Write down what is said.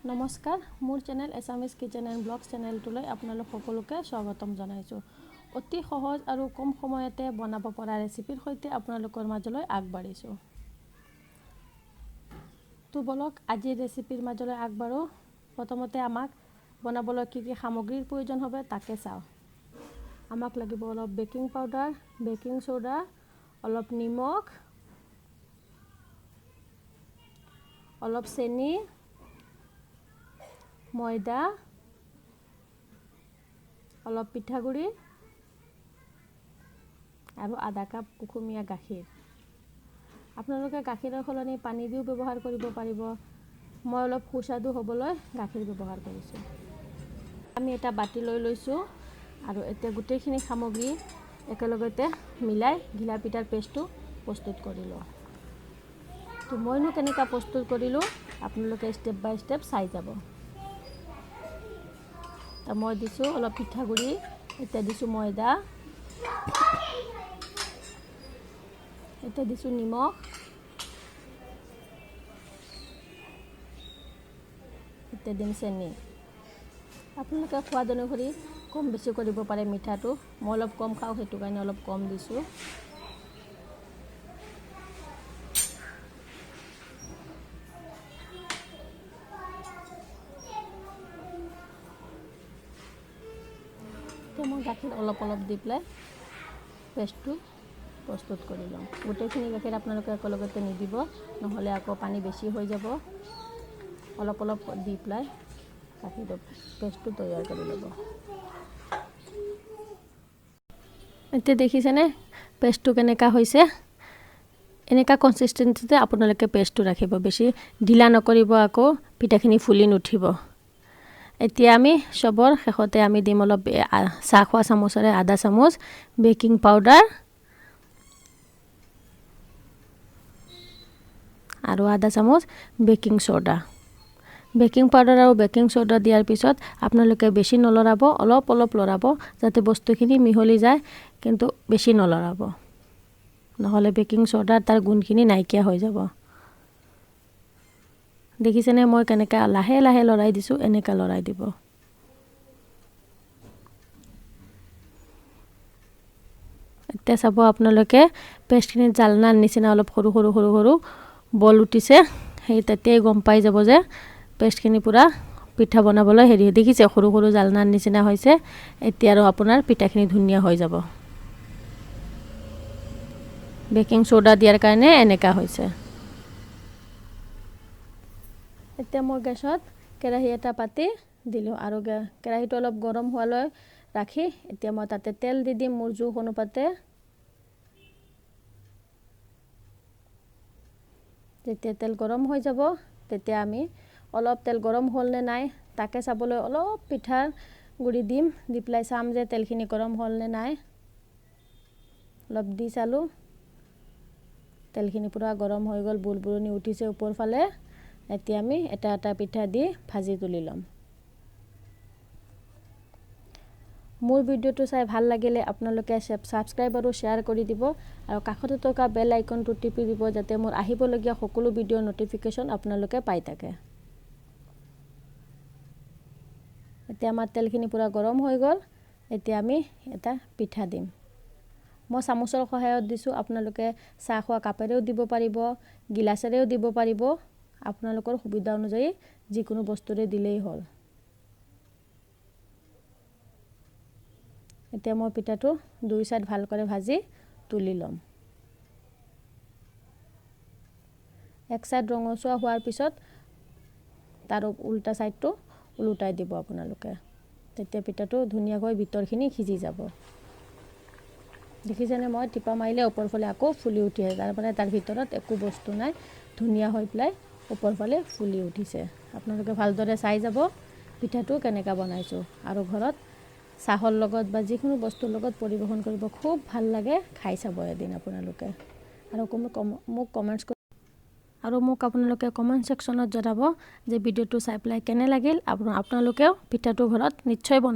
নমস্কাৰ মোৰ channel Assamese kitchen and vlogs চেনেলটোলৈ আপোনালোক সকলোকে স্বাগতম জনাইছোঁ। অতি সহজ আৰু কম সময়তে বনাব পৰা ৰেচিপিৰ সৈতে আপোনালোকৰ মাজলৈ আগবাঢ়িছোঁ। তো বলক আজিৰ ৰেচিপিৰ মাজলৈ আগবাঢ়ো। প্ৰথমতে আমাক বনাবলৈ কি কি সামগ্ৰীৰ প্ৰয়োজন হবে তাকে চাওঁ। আমাক লাগিব অলপ বেকিং পাউডাৰ, বেকিং সোডা, অলপ নিমখ, অলপ চেনি, ময়দা, অলপ পিঠাগুড়ি আৰু আধা কাপ কুহুমীয়া গাখীৰ। আপোনালোকে গাখীৰৰ সলনি পানী দিও ব্যৱহাৰ কৰিব পাৰিব। মই অলপ সুস্বাদু হ'বলৈ গাখীৰ ব্যৱহাৰ কৰিছোঁ। আমি এটা বাটি লৈ লৈছোঁ আৰু এতিয়া গোটেইখিনি সামগ্ৰী একেলগতে মিলাই ঘিলা পিঠাৰ পেষ্টটো প্ৰস্তুত কৰি লওঁ। তো মইনো কেনেকৈ প্ৰস্তুত কৰিলোঁ আপোনালোকে ষ্টেপ বাই ষ্টেপ চাই যাব। মই দিছোঁ অলপ পিঠাগুড়ি, এতিয়া দিছোঁ ময়দা, এতিয়া দিছোঁ নিমখ, এতিয়া দিম চেনি। আপোনালোকে সোৱাদ অনুসৰি কম বেছি কৰিব পাৰে মিঠাটো। মই অলপ কম খাওঁ সেইটো কাৰণে অলপ কম দিছোঁ। এতিয়া মই গাখীৰ অলপ অলপ দি পেলাই পেষ্টটো প্ৰস্তুত কৰি লওঁ। গোটেইখিনি গাখীৰ আপোনালোকে একেলগতে নিদিব, নহ'লে আকৌ পানী বেছি হৈ যাব। অলপ অলপ দি পেলাই গাখীৰৰ পেষ্টটো তৈয়াৰ কৰি ল'ব। এতিয়া দেখিছেনে পেষ্টটো কেনেকুৱা হৈছে? এনেকুৱা কনচিষ্টেঞ্চিতে আপোনালোকে পেষ্টটো ৰাখিব, বেছি ঢিলা নকৰিব, আকৌ পিঠাখিনি ফুলি নুঠিব। এতিয়া আমি চবৰ শেষতে আমি দিম অলপ চাহ খোৱা চামুচেৰে আধা চামুচ বেকিং পাউডাৰ আৰু আধা চামুচ বেকিং সোডা। বেকিং পাউডাৰ আৰু বেকিং সোডা দিয়াৰ পিছত আপোনালোকে বেছি নলৰাব, অলপ অলপ লৰাব যাতে বস্তুখিনি মিহলি যায়, কিন্তু বেছি নলৰাব, নহ'লে বেকিং সোডাৰ তাৰ গুণখিনি নাইকিয়া হৈ যাব। দেখিছেনে মই কেনেকৈ লাহে লাহে লৰাই দিছোঁ, এনেকৈ লৰাই দিব। এতিয়া চাব আপোনালোকে পেষ্টখিনি জালনাৰ নিচিনা অলপ সৰু সৰু সৰু সৰু বল উঠিছে। সেই তেতিয়াই গম পাই যাব যে পেষ্টখিনি পূৰা পিঠা বনাবলৈ হেৰি দেখিছে, সৰু সৰু জালনাৰ নিচিনা হৈছে। এতিয়া আৰু আপোনাৰ পিঠাখিনি ধুনীয়া হৈ যাব। বেকিং সোডা দিয়াৰ কাৰণে এনেকুৱা হৈছে। এতিয়া মই গেছত কেৰাহী এটা পাতি দিলোঁ আৰু কেৰাহীটো অলপ গৰম হোৱালৈ ৰাখি এতিয়া মই তাতে তেল দি দিম মোৰ জোখ অনুপাতে। যেতিয়া তেল গৰম হৈ যাব তেতিয়া আমি অলপ তেল গৰম হ'ল নে নাই তাকে চাবলৈ অলপ পিঠাৰ গুড়ি দিম, দি পেলাই চাম যে তেলখিনি গৰম হ'ল নে নাই। অলপ দি চালোঁ, তেলখিনি পূৰা গৰম হৈ গ'ল, বুৰবুৰণি উঠিছে ওপৰ ফালে। এতিয়া আমি এটা এটা পিঠা দি ভাজি তুলি ল'ম। মোৰ ভিডিঅ'টো চাই ভাল লাগিলে আপোনালোকে ছাবস্ক্ৰাইব আৰু শ্বেয়াৰ কৰি দিব আৰু কাষতে থকা বেল আইকনটো টিপি দিব যাতে মোৰ আহিবলগীয়া সকলো ভিডিঅ'ৰ নটিফিকেশ্যন আপোনালোকে পাই থাকে। এতিয়া আমাৰ তেলখিনি পূৰা গৰম হৈ গ'ল। এতিয়া আমি এটা পিঠা দিম। মই চামুচৰ সহায়ত দিছোঁ, আপোনালোকে চাহ খোৱা কাপেৰেও দিব পাৰিব, গিলাচেৰেও দিব পাৰিব। আপোনালোকৰ সুবিধা অনুযায়ী যিকোনো বস্তুৰে দিলেই হ'ল। এতিয়া মই পিঠাটো দুই চাইড ভালকৈ ভাজি তুলি ল'ম। এক চাইড ৰঙচুৱা হোৱাৰ পিছত তাৰ উল্টা চাইডটো ওলোটাই দিব আপোনালোকে। তেতিয়া পিঠাটো ধুনীয়াকৈ ভিতৰখিনি সিজি যাব। দেখিছেনে মই টিপা মাৰিলে ওপৰ ফালে আকৌ ফুলি উঠি আছে, তাৰমানে তাৰ ভিতৰত একো বস্তু নাই, ধুনীয়া হৈ পেলাই ওপৰ ফালে ফুলি উঠিছে। আপোনালোকে ভালদৰে চাই যাব পিঠাটো কেনেকৈ বনাইছোঁ, আৰু ঘৰত চাহৰ লগত বা যিকোনো বস্তুৰ লগত পৰিৱেশন কৰিব খুব ভাল লাগে। খাই চাব এদিন আপোনালোকে, আৰু মোক আপোনালোকে কমেণ্ট ছেকশ্যনত জনাব যে ভিডিঅ'টো চাই পেলাই কেনে লাগিল। আপোনালোকেও পিঠাটো ঘৰত নিশ্চয় বনাই